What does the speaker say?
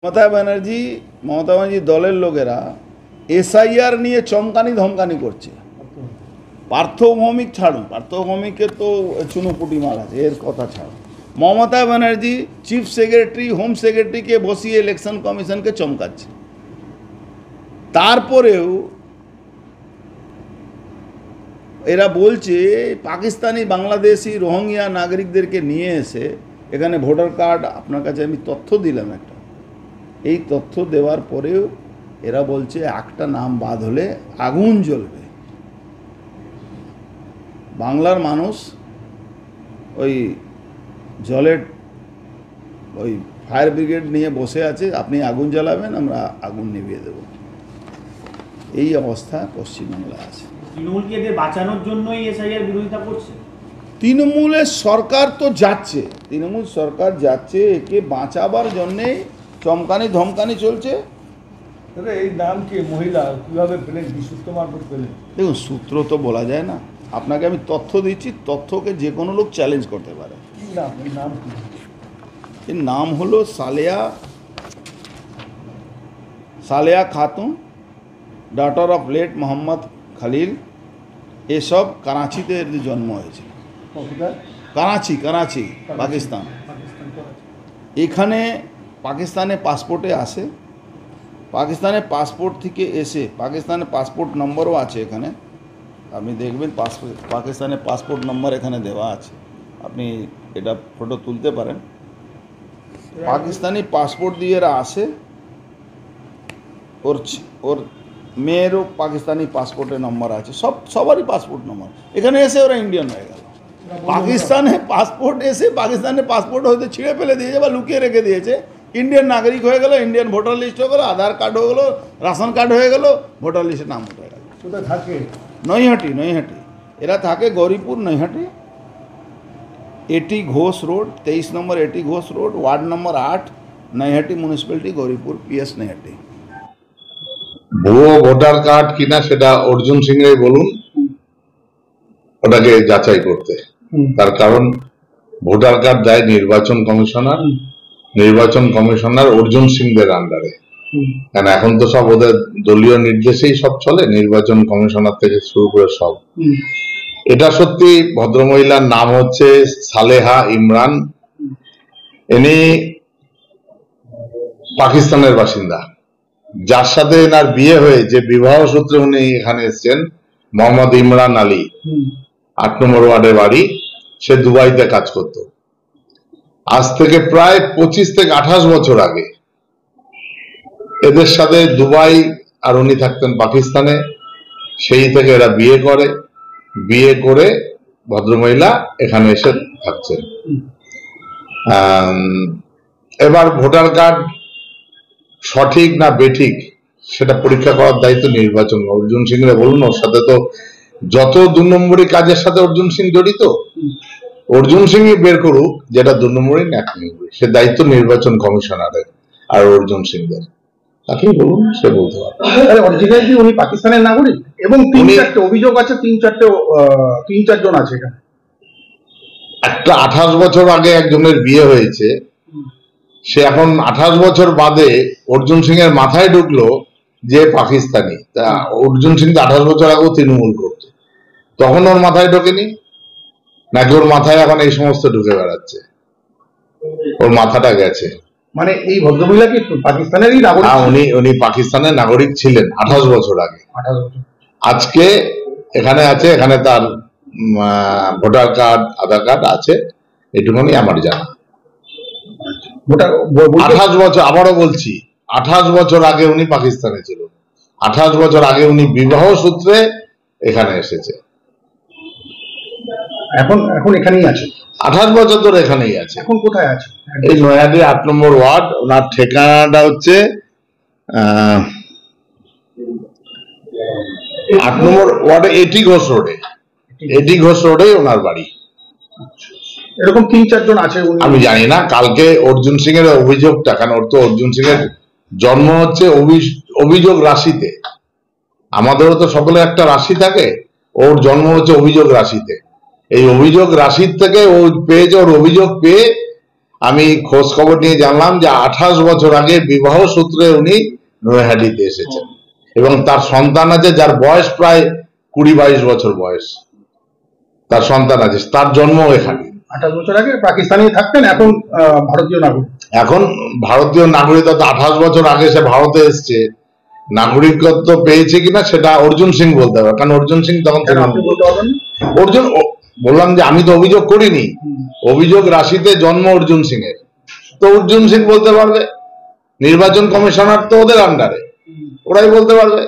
মমতা ব্যানার্জি দলের লোকেরা এসআইআর নিয়ে চমকানি ধমকানি করছে। পার্থ ভৌমিক ছাড়ুন, পার্থ ভৌমিকের তো চুনোপুটি মাল আছে, এর কথা ছাড়ুন। Mamata Banerjee chief secretary, home সেক্রেটারিকে বসিয়ে ইলেকশন কমিশনকে চমকাচ্ছে। তারপরেও এরা বলছে পাকিস্তানি, বাংলাদেশি, রোহিঙ্গা নাগরিকদেরকে নিয়ে এসে এখানে ভোটার কার্ড, আপনার কাছে আমি তথ্য দিলাম একটা, এই তথ্য দেওয়ার পরেও এরা বলছে একটা নাম বাদ হলে আগুন জ্বলবে। বাংলার মানুষ ওই জলের ওই ফায়ার ব্রিগেড নিয়ে বসে আছে, আপনি আগুন জ্বালাবেন, আমরা আগুন নিভিয়ে দেব। এই অবস্থা পশ্চিমবাংলায় আছে। তৃণমূলকে এদের বাঁচানোর জন্যই এসআইআর বিরোধিতা করছে। তৃণমূলের সরকার তো যাচ্ছে, তৃণমূল সরকার যাচ্ছে, একে বাঁচাবার জন্যে চমকানি ধমকানি চলছে। এই নাম কি মহিলা কীভাবে পেলেন, কি সূত্র মারফত পেলেন? দেখুন, সূত্র তো বলা যায় না, আপনাকে আমি তথ্য দিচ্ছি, তথ্যকে যে কোনো লোক চ্যালেঞ্জ করতে পারে। নাম কি? এর নাম হলো Saleya Khatun, daughter of late Mohammad Khalil. এসব করাচিতে এর জন্ম হয়েছে। করাচি, পাকিস্তান। এখানে পাকিস্তানে পাসপোর্টে আসে, পাকিস্তানের পাসপোর্ট থেকে এসে, পাকিস্তানের পাসপোর্ট নম্বরও আছে এখানে, আপনি দেখবেন পাকিস্তানের পাসপোর্ট নম্বর এখানে দেওয়া আছে, আপনি এটা ফটো তুলতে পারেন। পাকিস্তানি পাসপোর্ট দিয়ে এরা আসে, ওর মেয়েরও পাকিস্তানি পাসপোর্টের নম্বর আছে, সবারই পাসপোর্ট নম্বর। এখানে এসে ওরা ইন্ডিয়ান হয়ে গেল। পাকিস্তানে পাসপোর্ট এসে পাকিস্তানের পাসপোর্ট হয়তো ছিঁড়ে ফেলে দিয়েছে বা লুকিয়ে রেখে দিয়েছে, ইন্ডিয়ান নাগরিক হয়ে গেল, ইন্ডিয়ান ভোটার লিস্ট হয়ে গেলো, আধার কার্ড হয়ে গেলো, রেশন কার্ড হয়ে গেল, ভোটার লিস্টে নাম উঠে গেল। কোথায় থাকে? নৈহাটি। এরা থাকে গৌরীপুর, নৈহাটি, এটি ঘোষ রোড, 23 নম্বর A T Ghosh road, ward number 8, Naihati municipality, Gouripur, PS Naihati. ভুয়ো ভোটার কার্ড কিনা সেটা অর্জুন সিং এর বলুন, ওটাকে যাচাই করতে। তার কারণ ভোটার কার্ড দেয় নির্বাচন কমিশনার অর্জুন সিংদের আন্ডারে। কারণ এখন তো সব ওদের দলীয় নির্দেশেই সব চলে, নির্বাচন কমিশনার থেকে শুরু করে সব। এটা সত্যি। ভদ্রমহিলার নাম হচ্ছে সালেহা ইমরান। ইনি পাকিস্তানের বাসিন্দা। যার সাথে এনার বিয়ে হয়ে যে বিবাহ সূত্রে উনি এখানে এসেছেন, মোহাম্মদ ইমরান আলী, 8 নম্বর ওয়ার্ডের বাড়ি, সে দুবাইতে কাজ করত। আজ থেকে প্রায় 25 থেকে 28 বছর আগে এদের সাথে দুবাই, আর উনি থাকতেন পাকিস্তানে, সেই থেকে এরা বিয়ে করে ভদ্রমহিলা এখানে এসে থাকছেন। এবার ভোটার কার্ড সঠিক না বেঠিক সেটা পরীক্ষা করার দায়িত্ব নির্বাচন। অর্জুন সিং রে বলুন, ওর সাথে তো যত 2 নম্বরী কাজের সাথে অর্জুন সিং জড়িত, অর্জুন সিং বের করুক যেটা 2 নম্বরী না 1 নম্বরী, সে দায়িত্ব নির্বাচন কমিশনারের আর অর্জুন সিংদের। তাকেই বলুন, সে বলতে পারবে। অরিজিনালি উনি পাকিস্তানের নাগরিক এবং 3-4টে অভিযোগ আছে, 3-4 জন আছে এখানে। একটা 28 বছর আগে একজনের বিয়ে হয়েছে, সে এখন 28 বছর বাদে অর্জুন সিং এর মাথায় ঢুকলো যে পাকিস্তানি। তা অর্জুন সিং 28 বছর আগেও তৃণমূল করতো, তখন ওর মাথায় ঢোকেনি নাকি ওর মাথায় এখন এই সমস্ত ঢুকে বেড়াচ্ছে? ওর মাথাটা গেছে। মানে এই ভদ্রমহিলা কি পাকিস্তানেরই নাগরিক? উনি পাকিস্তানের নাগরিক ছিলেন 28 বছর আগে। আজকে এখানে আছে, এখানে তার ভোটার কার্ড, আধার কার্ড আছে, এটুকুনি আমার জানা। 28 বছর, আবারও বলছি, 28 বছর আগে উনি পাকিস্তানে ছিল, 28 বছর আগে উনি বিবাহ সূত্রে এখানে এসেছে। এখন এখানেই আছে, 28 বছর ধরে এখানেই আছে। এখন কোথায় আছে? এই নয়াদি 8 নম্বর ওয়ার্ড। ওনার ঠিকানাটা হচ্ছে 8 নম্বর ওয়ার্ডে এটি ঘোষ রোডে ওনার বাড়ি। এরকম 3-4 জন আছে, আমি জানি না। কালকে অর্জুন সিং এর অভিযোগটা, কারণ ওর তো অর্জুন সিং এর জন্ম হচ্ছে অভিযোগ রাশিতে, আমাদেরও তো সকলের একটা রাশি থাকে, ওর জন্ম হচ্ছে অভিযোগ রাশিতে। এই অভিযোগ রাশির থেকে ও পেয়েছে, ওর অভিযোগ পেয়ে আমি খোঁজ খবর নিয়ে জানলাম যে 28 বছর আগে বিবাহ সূত্রে উনি নৈহাটিতে এসেছেন এবং তার সন্তান আছে, যার বয়স প্রায় 20-22 বছর বয়স। তার সন্তান আছে, তার জন্ম এখানে। 28 বছর আগে পাকিস্তানি থাকতেন, এখন ভারতীয় নাগরিক। এখন ভারতীয় নাগরিকত্ব, 28 বছর আগে সে ভারতে এসছে, নাগরিকত্ব পেয়েছে কিনা সেটা অর্জুন সিং বলতে পারে, কারণ অর্জুন সিং তখন অর্জুন, বললাম যে আমি তো অভিযোগ করিনি, অভিযোগ রাশিতে জন্ম অর্জুন সিং এর, তো অর্জুন সিং বলতে পারবে। নির্বাচন কমিশনার তো ওদের আন্ডারে, ওরাই বলতে পারবে।